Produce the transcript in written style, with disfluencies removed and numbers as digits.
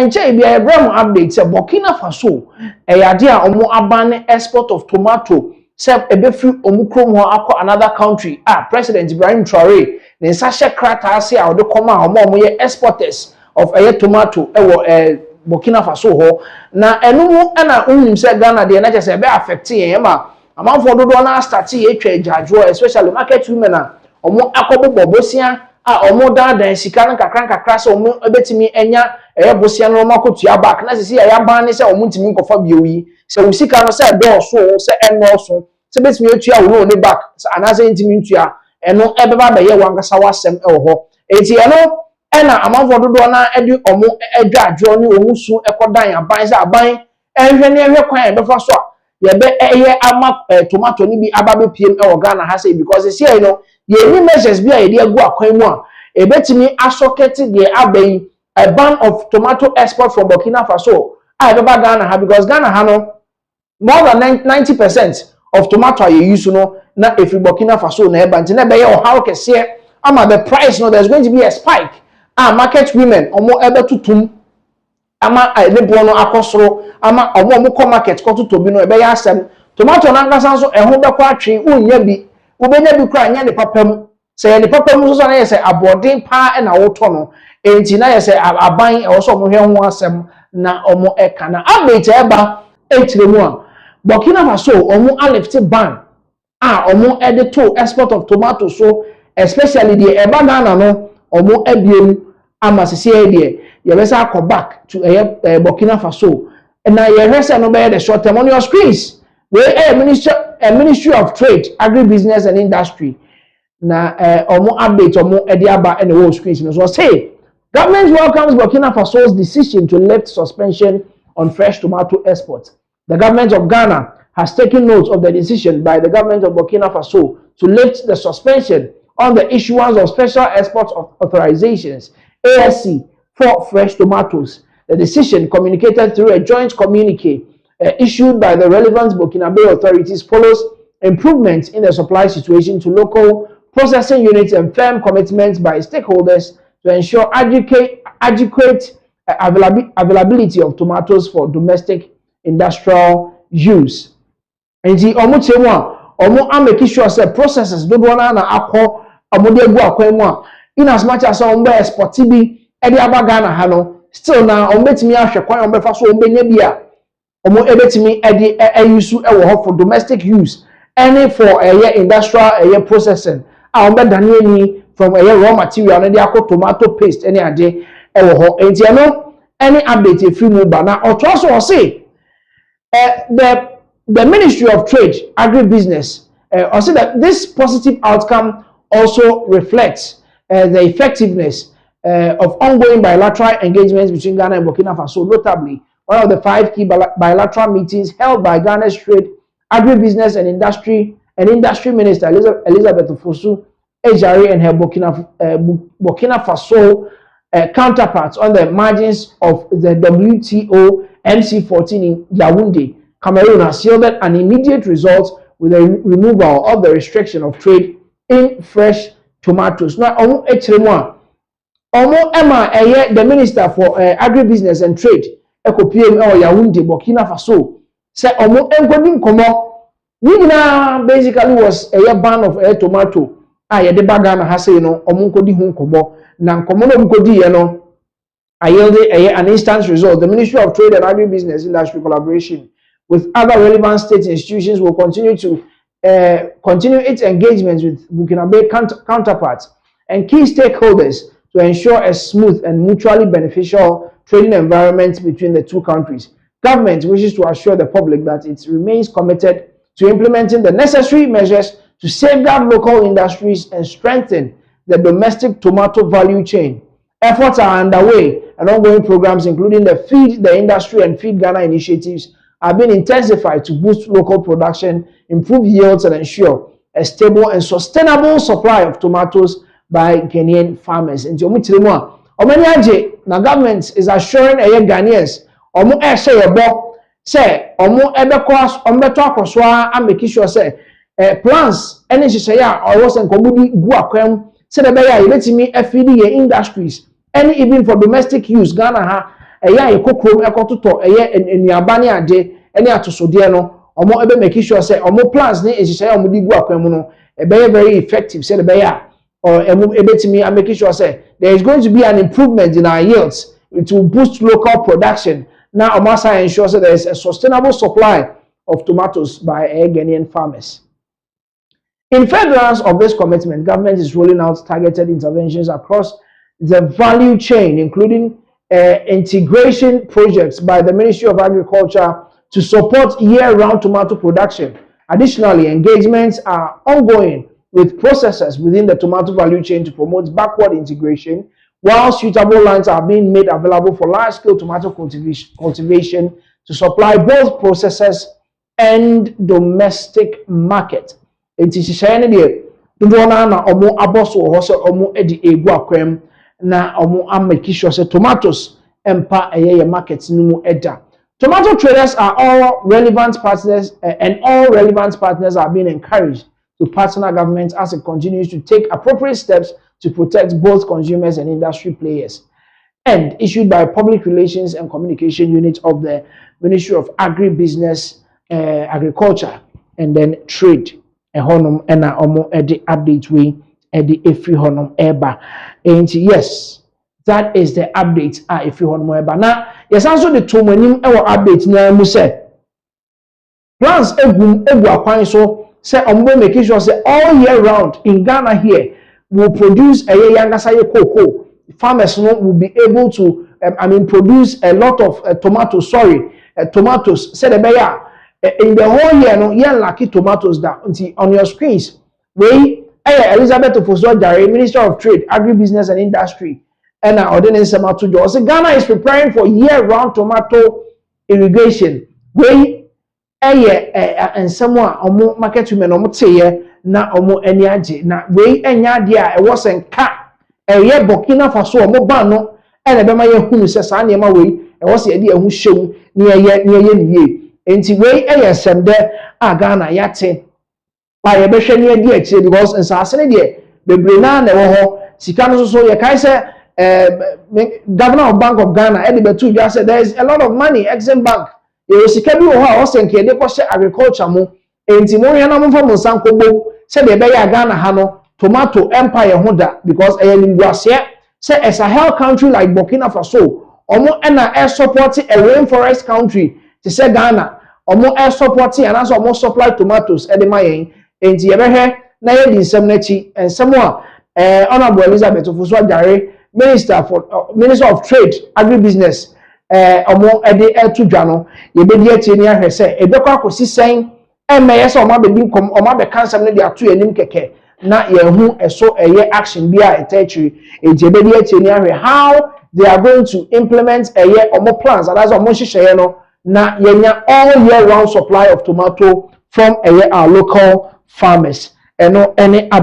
enche bi e bram update say Burkina Faso eyade a omo aban export of tomato say ebefri omukrom ho akọ another country President Ibrahim Traore ne nsahye krata ase a ode koma omo ye exporters of tomato ewo Burkina Faso ho na enu na unim say Ghana de na say be affect yen ma amanfo dodo na start ye twa jajo especially market women omo akobo bosia omo dan sika no kakra so omo ebetimi enya bosia no makotua back na sisi ya ban ne se omo ntimi nkofa bioyi se usika no se do so se eno so se betimi etua wo ne back ana se ntimi ntua eno ebeba be ye wankasa wasem ho enti eno ena amanfo dodo na edi omo adwajo ni omu su ekodan aban se aban ehwe ne ehwe kwan ebefa so yebe eye ama tomato ni bi ababe piem Ghana ha say because see you know ye ni measures bi a ye de agu akwan mu a ebetimi asokete de abai a ban of tomato export from Burkina Faso ebeba Ghana ha because Ghana ha no more than 90% of tomato you use no na if Burkina Faso na eba nti na be ye o how kese ama the price no there's going to be a spike market women omo ebe tutum ama nebo no akosoro ama omo ko market ko tutobi no ebe ya asem tomato na nkasa so eho be kwa atwe unya bi ubenya bi kra nya ne papam se ne papam so na yese abodin pa na woto no enti na yese aban e so omo hwe ho asem na omo eka na update eba etiremu a Burkina Faso omo alifti ban omo edito export of tomato so especially the eba Ghana no omo ebiem ama sisi de ye besa go back to Burkina Faso and now ye rest no be the short term on your screens we ministry of trade agribusiness and industry na omo update omo edi aba and the screens no so say government welcomes Burkina Faso's decision to lift suspension on fresh tomato exports. The government of Ghana has taken note of the decision by the government of Burkina Faso to lift the suspension on the issuance of special export authorizations ASC for fresh tomatoes. The decision, communicated through a joint communique issued by the relevant Burkinabe authorities, follows improvements in the supply situation to local processing units and firm commitments by stakeholders to ensure adequate availability of tomatoes for domestic industrial use. And the omo make sure say processes do na akọ omo de gu akwan in as much as omo export bi e de aba Ghana ha no still na omo betimi ahwe kwan omo befa so omo nya bi a omo ebetimi e de use e wo for domestic use any for industrial processing omo be dane ani from raw material na de akọ tomato paste any ade e wo ho enti no any update e free mu ba na oto so say the Ministry of Trade, Agribusiness, also that this positive outcome also reflects the effectiveness of ongoing bilateral engagements between Ghana and Burkina Faso. Notably, one of the 5 key bilateral meetings held by Ghana's Trade, Agribusiness and Industry Minister Elizabeth Fosu Ejari and her Burkina Faso counterparts on the margins of the WTO MC14 in Yaoundé, Cameroon has yielded an immediate result with the removal of the restriction of trade in fresh tomatoes. Now, omo the Minister for Agribusiness and Trade, PM Yaoundé, Burkina Faso, said omo enkodi nkomo. Nina basically was a ban of tomato. Ye de bagana ha say no omo nkodi hu nkomo na nkomo no nkodi ye no yielded an instant result. The Ministry of Trade and Agribusiness Industry collaboration with other relevant state institutions will continue its engagements with Burkinabe counterparts and key stakeholders to ensure a smooth and mutually beneficial trading environment between the two countries. Government wishes to assure the public that it remains committed to implementing the necessary measures to safeguard local industries and strengthen the domestic tomato value chain. Efforts are underway and ongoing programs, including the Feed the Industry and Feed Ghana initiatives, have been intensified to boost local production, improve yields, and ensure a stable and sustainable supply of tomatoes by Ghanaian farmers. And the government is assuring Ghanaians, say, making sure say plans any say or was and commodity go say the industries, and even for domestic use, Ghana eya ekokrom ekototo eye enuaba ne ade ene atosode no omo ebe make sure say omo plans ne ehihye omo di gu akwan mu no ebe very effective say ebe ya or ebetimi and making sure say there is going to be an improvement in our yields. It will boost local production. Now, Omasa ensures that there is a sustainable supply of tomatoes by Ghanaian farmers. In furtherance of this commitment, government is rolling out targeted interventions across the value chain, including integration projects by the Ministry of Agriculture to support year-round tomato production. Additionally, engagements are ongoing with processors within the tomato value chain to promote backward integration, while suitable lands are being made available for large-scale tomato cultivation to supply both processors and domestic market. It is saying that na omo aboso ho se omo edi egu akwam na omo ameki sure se tomatoes empa eye market numu eda. Tomato traders are all relevant partners and all relevant partners are being encouraged to partner government as it continues to take appropriate steps to protect both consumers and industry players. And issued by Public Relations and Communication Unit of the Ministry of Agribusiness, Agriculture, and then Trade. Honum ena omo edi update we edi efri honum eba. And yes, that is the update efri honum eba. Now, yes, also the two manim ewa update na mu say plans egu akwan so say ombo make sure say all year round in Ghana here will produce a yangasaye cocoa. Farmers will be able to produce a lot of tomatoes. Say the bear in the whole year no yen lucky tomatoes that on your screens. We Elizabeth Ofosojare, Minister of Trade, Agribusiness and Industry, and ordinance to do. So Ghana is preparing for year-round tomato irrigation. We and someone omo market women omo teye na omo eni age na we enya de a e was enka eye Burkina Faso omo ba no e na be ma ye hunu se sa na ma we e was ye de ehu hyew ni eye niye enti we eye semde a Ghana yate pa ye be hwe ni ade akire because nsase ne de bebre na na wo ho sika no so ye kai se governor of Bank of Ghana e de betu just said there is a lot of money Exim Bank sika bi wo ha o senke de ko hye agriculture mo enti mo hwe na mo fa mo sankobo se de be ya Ghana ha no tomato empire ho da because nimguase se a Sahel country like Burkina Faso omo na support a rainforest country to say Ghana omo support and also omo supply tomatoes e de mayen enti ye be hwe na ye di nsem na chi ensem a honorable Elizabeth Ofosojare Minister of Trade Agribusiness omo ede etu dwa no ye be di atie ni ahwe se e bekọ akosi sen eme se omo be di kom omo be kansam ne di ato yanim keke na ye hu eso eye action bia etachiri e be di atie ni ahwe how they are going to implement eye omo plans and as omo hihye no na yenya all year round supply of tomato from eye our local farmers eno any